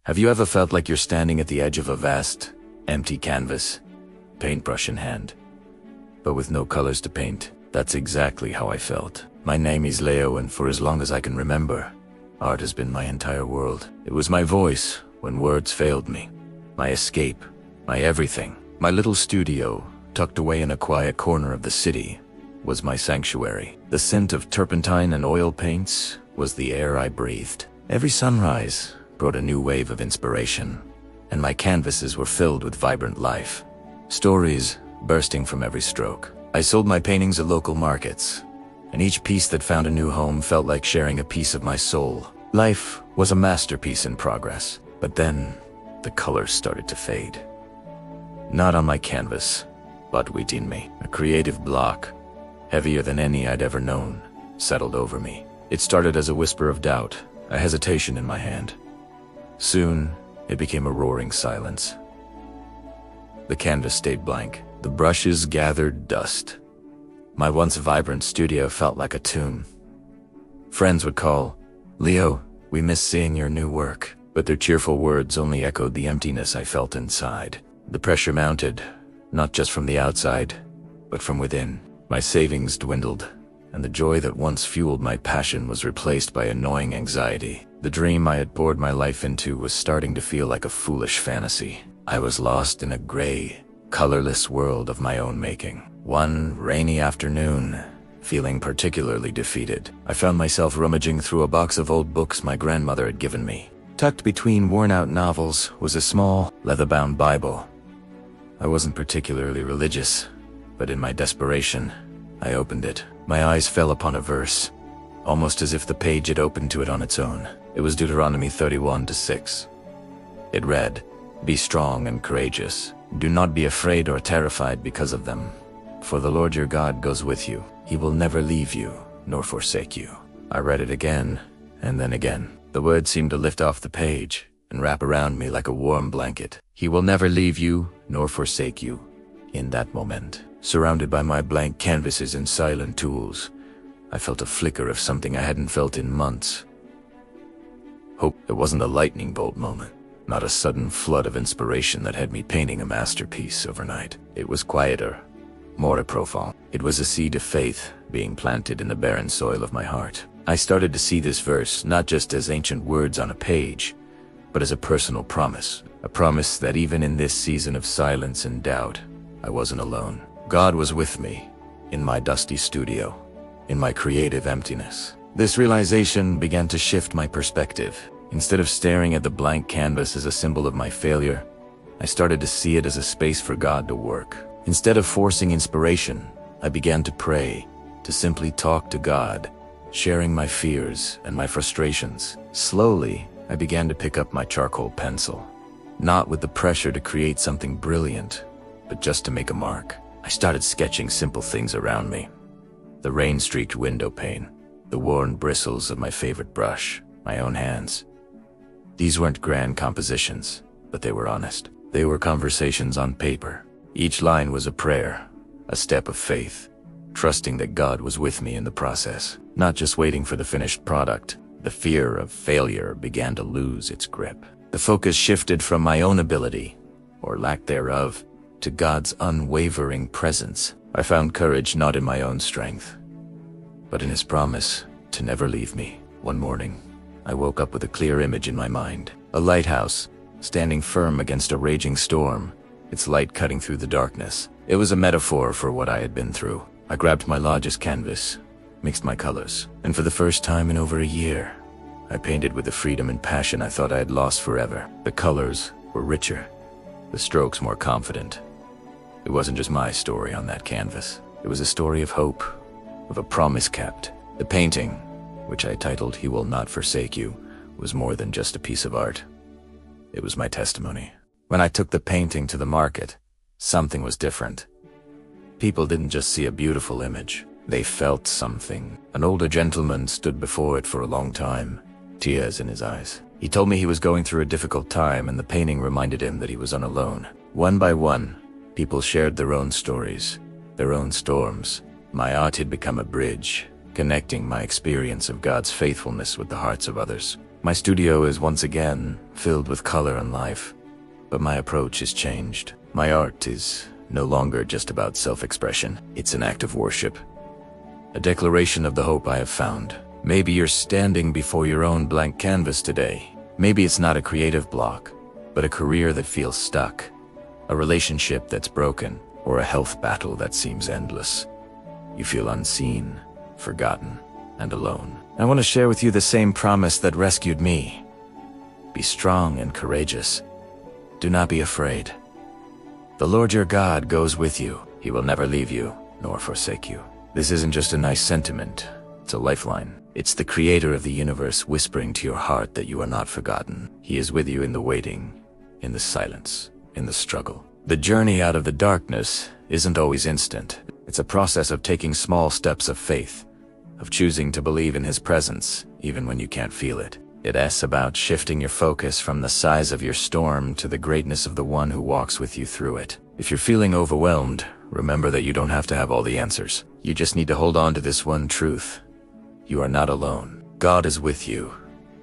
Have you ever felt like you're standing at the edge of a vast, empty canvas, paintbrush in hand, but with no colors to paint? That's exactly how I felt. My name is Leo, and for as long as I can remember, art has been my entire world. It was my voice when words failed me, my escape, my everything. My little studio, tucked away in a quiet corner of the city, was my sanctuary. The scent of turpentine and oil paints was the air I breathed. Every sunrise brought a new wave of inspiration, and my canvases were filled with vibrant life, stories bursting from every stroke. I sold my paintings at local markets, and each piece that found a new home felt like sharing a piece of my soul. Life was a masterpiece in progress, but then the colors started to fade. Not on my canvas, but within me. A creative block, heavier than any I'd ever known, settled over me. It started as a whisper of doubt, a hesitation in my hand. Soon, it became a roaring silence. The canvas stayed blank. The brushes gathered dust. My once vibrant studio felt like a tomb. Friends would call, "Leo, we miss seeing your new work," but their cheerful words only echoed the emptiness I felt inside. The pressure mounted, not just from the outside, but from within. My savings dwindled, and the joy that once fueled my passion was replaced by annoying anxiety. The dream I had poured my life into was starting to feel like a foolish fantasy. I was lost in a gray, colorless world of my own making. One rainy afternoon, feeling particularly defeated, I found myself rummaging through a box of old books my grandmother had given me. Tucked between worn-out novels was a small, leather-bound Bible. I wasn't particularly religious, but in my desperation, I opened it. My eyes fell upon a verse, almost as if the page had opened to it on its own. It was Deuteronomy 31:6. It read, "Be strong and courageous. Do not be afraid or terrified because of them. For the Lord your God goes with you. He will never leave you nor forsake you." I read it again, and then again. The words seemed to lift off the page and wrap around me like a warm blanket. He will never leave you nor forsake you. In that moment, surrounded by my blank canvases and silent tools, I felt a flicker of something I hadn't felt in months. Hope. It wasn't a lightning bolt moment, not a sudden flood of inspiration that had me painting a masterpiece overnight. It was quieter, more profound. It was a seed of faith being planted in the barren soil of my heart. I started to see this verse not just as ancient words on a page, but as a personal promise. A promise that even in this season of silence and doubt, I wasn't alone. God was with me, in my dusty studio, in my creative emptiness. This realization began to shift my perspective. Instead of staring at the blank canvas as a symbol of my failure, I started to see it as a space for God to work. Instead of forcing inspiration, I began to pray, to simply talk to God, sharing my fears and my frustrations. Slowly, I began to pick up my charcoal pencil, not with the pressure to create something brilliant, but just to make a mark. I started sketching simple things around me. The rain-streaked window pane, the worn bristles of my favorite brush, my own hands. These weren't grand compositions, but they were honest. They were conversations on paper. Each line was a prayer, a step of faith, trusting that God was with me in the process, not just waiting for the finished product. The fear of failure began to lose its grip. The focus shifted from my own ability, or lack thereof, to God's unwavering presence. I found courage not in my own strength, but in His promise to never leave me. One morning, I woke up with a clear image in my mind. A lighthouse, standing firm against a raging storm, its light cutting through the darkness. It was a metaphor for what I had been through. I grabbed my largest canvas, mixed my colors, and for the first time in over a year, I painted with the freedom and passion I thought I had lost forever. The colors were richer, the strokes more confident. It wasn't just my story on that canvas. It was a story of hope, of a promise kept. The painting, which I titled "He Will Not Forsake You," was more than just a piece of art. It was my testimony. When I took the painting to the market, something was different. People didn't just see a beautiful image. They felt something. An older gentleman stood before it for a long time, tears in his eyes. He told me he was going through a difficult time, and the painting reminded him that he was unalone. One by one, people shared their own stories, their own storms. My art had become a bridge, connecting my experience of God's faithfulness with the hearts of others. My studio is once again filled with color and life, but my approach has changed. My art is no longer just about self-expression. It's an act of worship, a declaration of the hope I have found. Maybe you're standing before your own blank canvas today. Maybe it's not a creative block, but a career that feels stuck, a relationship that's broken, or a health battle that seems endless. You feel unseen, forgotten, and alone. I want to share with you the same promise that rescued me. Be strong and courageous. Do not be afraid. The Lord your God goes with you. He will never leave you, nor forsake you. This isn't just a nice sentiment. It's a lifeline. It's the Creator of the universe whispering to your heart that you are not forgotten. He is with you in the waiting, in the silence, in the struggle. The journey out of the darkness isn't always instant. It's a process of taking small steps of faith, of choosing to believe in His presence, even when you can't feel it. It's about shifting your focus from the size of your storm to the greatness of the one who walks with you through it. If you're feeling overwhelmed, remember that you don't have to have all the answers. You just need to hold on to this one truth. You are not alone. God is with you,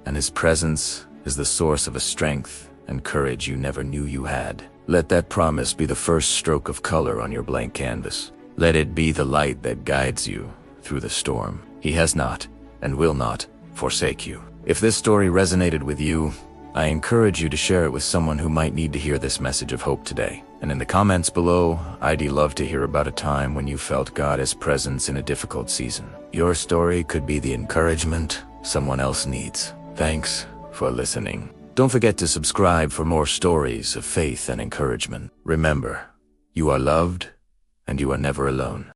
and His presence is the source of a strength and courage you never knew you had. Let that promise be the first stroke of color on your blank canvas. Let it be the light that guides you through the storm. He has not, and will not, forsake you. If this story resonated with you, I encourage you to share it with someone who might need to hear this message of hope today. And in the comments below, I'd love to hear about a time when you felt God's presence in a difficult season. Your story could be the encouragement someone else needs. Thanks for listening. Don't forget to subscribe for more stories of faith and encouragement. Remember, you are loved, and you are never alone.